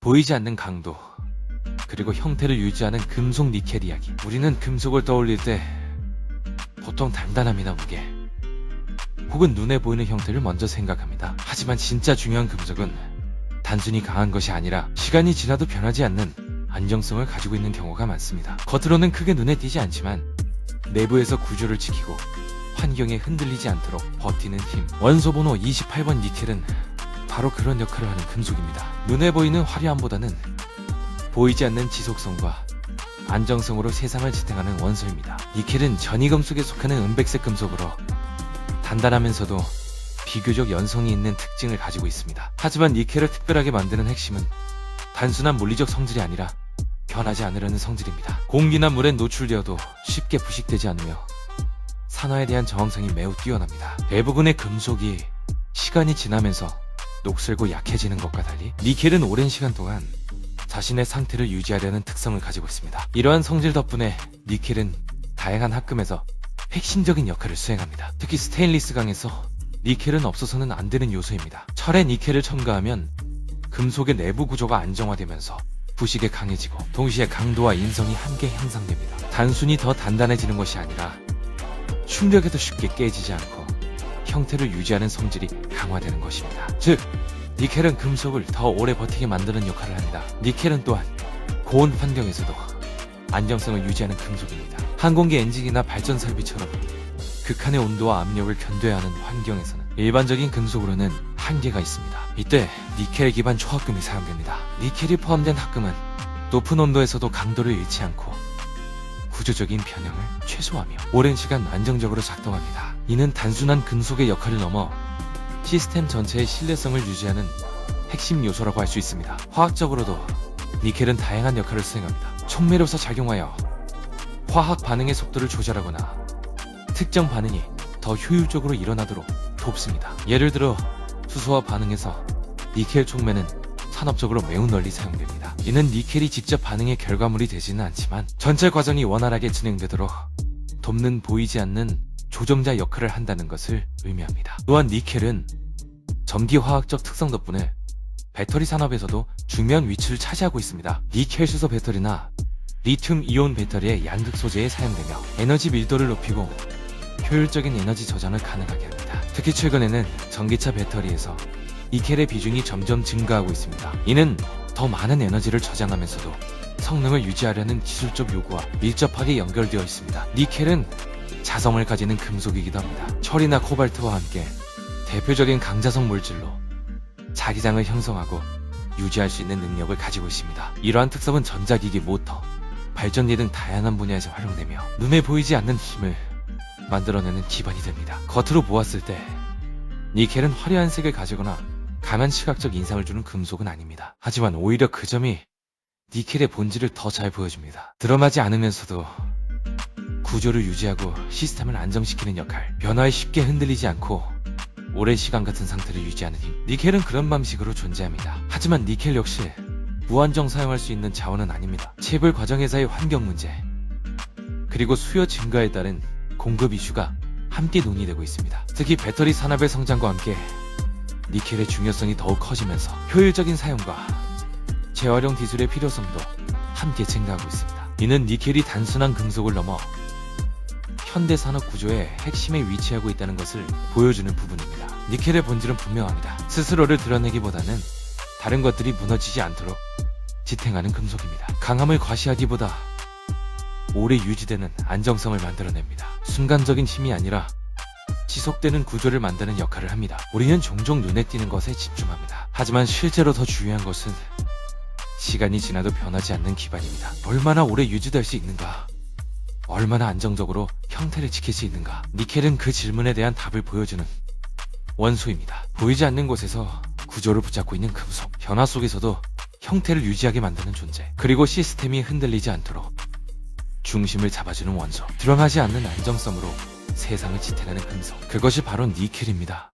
보이지 않는 강도, 그리고 형태를 유지하는 금속 니켈 이야기. 우리는 금속을 떠올릴 때 보통 단단함이나 무게, 혹은 눈에 보이는 형태를 먼저 생각합니다. 하지만 진짜 중요한 금속은 단순히 강한 것이 아니라 시간이 지나도 변하지 않는 안정성을 가지고 있는 경우가 많습니다. 겉으로는 크게 눈에 띄지 않지만 내부에서 구조를 지키고 환경에 흔들리지 않도록 버티는 힘. 원소 번호 28번 니켈은 바로 그런 역할을 하는 금속입니다. 눈에 보이는 화려함보다는 보이지 않는 지속성과 안정성으로 세상을 지탱하는 원소입니다. 니켈은 전이금속에 속하는 은백색 금속으로 단단하면서도 비교적 연성이 있는 특징을 가지고 있습니다. 하지만 니켈을 특별하게 만드는 핵심은 단순한 물리적 성질이 아니라 변하지 않으려는 성질입니다. 공기나 물에 노출되어도 쉽게 부식되지 않으며 산화에 대한 저항성이 매우 뛰어납니다. 대부분의 금속이 시간이 지나면서 녹슬고 약해지는 것과 달리 니켈은 오랜 시간 동안 자신의 상태를 유지하려는 특성을 가지고 있습니다. 이러한 성질 덕분에 니켈은 다양한 합금에서 핵심적인 역할을 수행합니다. 특히 스테인리스 강에서 니켈은 없어서는 안 되는 요소입니다. 철에 니켈을 첨가하면 금속의 내부 구조가 안정화되면서 부식에 강해지고 동시에 강도와 인성이 함께 향상됩니다. 단순히 더 단단해지는 것이 아니라 충격에도 쉽게 깨지지 않고 형태를 유지하는 성질이 강화되는 것입니다. 즉, 니켈은 금속을 더 오래 버티게 만드는 역할을 합니다. 니켈은 또한 고온 환경에서도 안정성을 유지하는 금속입니다. 항공기 엔진이나 발전 설비처럼 극한의 온도와 압력을 견뎌야 하는 환경에서는 일반적인 금속으로는 한계가 있습니다. 이때 니켈 기반 초합금이 사용됩니다. 니켈이 포함된 합금은 높은 온도에서도 강도를 잃지 않고 구조적인 변형을 최소화하며 오랜 시간 안정적으로 작동합니다. 이는 단순한 금속의 역할을 넘어 시스템 전체의 신뢰성을 유지하는 핵심 요소라고 할 수 있습니다. 화학적으로도 니켈은 다양한 역할을 수행합니다. 촉매로서 작용하여 화학 반응의 속도를 조절하거나 특정 반응이 더 효율적으로 일어나도록 돕습니다. 예를 들어 수소와 반응에서 니켈 촉매는 산업적으로 매우 널리 사용됩니다. 이는 니켈이 직접 반응의 결과물이 되지는 않지만 전체 과정이 원활하게 진행되도록 돕는 보이지 않는 조정자 역할을 한다는 것을 의미합니다. 또한 니켈은 전기화학적 특성 덕분에 배터리 산업에서도 중요한 위치를 차지하고 있습니다. 니켈 수소 배터리나 리튬 이온 배터리의 양극 소재에 사용되며 에너지 밀도를 높이고 효율적인 에너지 저장을 가능하게 합니다. 특히 최근에는 전기차 배터리에서 니켈의 비중이 점점 증가하고 있습니다. 이는 더 많은 에너지를 저장하면서도 성능을 유지하려는 기술적 요구와 밀접하게 연결되어 있습니다. 니켈은 자성을 가지는 금속이기도 합니다. 철이나 코발트와 함께 대표적인 강자성 물질로 자기장을 형성하고 유지할 수 있는 능력을 가지고 있습니다. 이러한 특성은 전자기기, 모터, 발전기 등 다양한 분야에서 활용되며 눈에 보이지 않는 힘을 만들어내는 기반이 됩니다. 겉으로 보았을 때 니켈은 화려한 색을 가지거나 강한 시각적 인상을 주는 금속은 아닙니다. 하지만 오히려 그 점이 니켈의 본질을 더 잘 보여줍니다. 드러나지 않으면서도 구조를 유지하고 시스템을 안정시키는 역할, 변화에 쉽게 흔들리지 않고 오랜 시간 같은 상태를 유지하는 힘. 니켈은 그런 방식으로 존재합니다. 하지만 니켈 역시 무한정 사용할 수 있는 자원은 아닙니다. 채굴 과정에서의 환경 문제, 그리고 수요 증가에 따른 공급 이슈가 함께 논의되고 있습니다. 특히 배터리 산업의 성장과 함께 니켈의 중요성이 더욱 커지면서 효율적인 사용과 재활용 기술의 필요성도 함께 증가하고 있습니다. 이는 니켈이 단순한 금속을 넘어 현대 산업 구조의 핵심에 위치하고 있다는 것을 보여주는 부분입니다. 니켈의 본질은 분명합니다. 스스로를 드러내기보다는 다른 것들이 무너지지 않도록 지탱하는 금속입니다. 강함을 과시하기보다 오래 유지되는 안정성을 만들어냅니다. 순간적인 힘이 아니라 지속되는 구조를 만드는 역할을 합니다. 우리는 종종 눈에 띄는 것에 집중합니다. 하지만 실제로 더 중요한 것은 시간이 지나도 변하지 않는 기반입니다. 얼마나 오래 유지될 수 있는가? 얼마나 안정적으로 형태를 지킬 수 있는가? 니켈은 그 질문에 대한 답을 보여주는 원소입니다. 보이지 않는 곳에서 구조를 붙잡고 있는 금속, 변화 속에서도 형태를 유지하게 만드는 존재, 그리고 시스템이 흔들리지 않도록 중심을 잡아주는 원소, 드러나지 않는 안정성으로 세상을 지탱하는 금속, 그것이 바로 니켈입니다.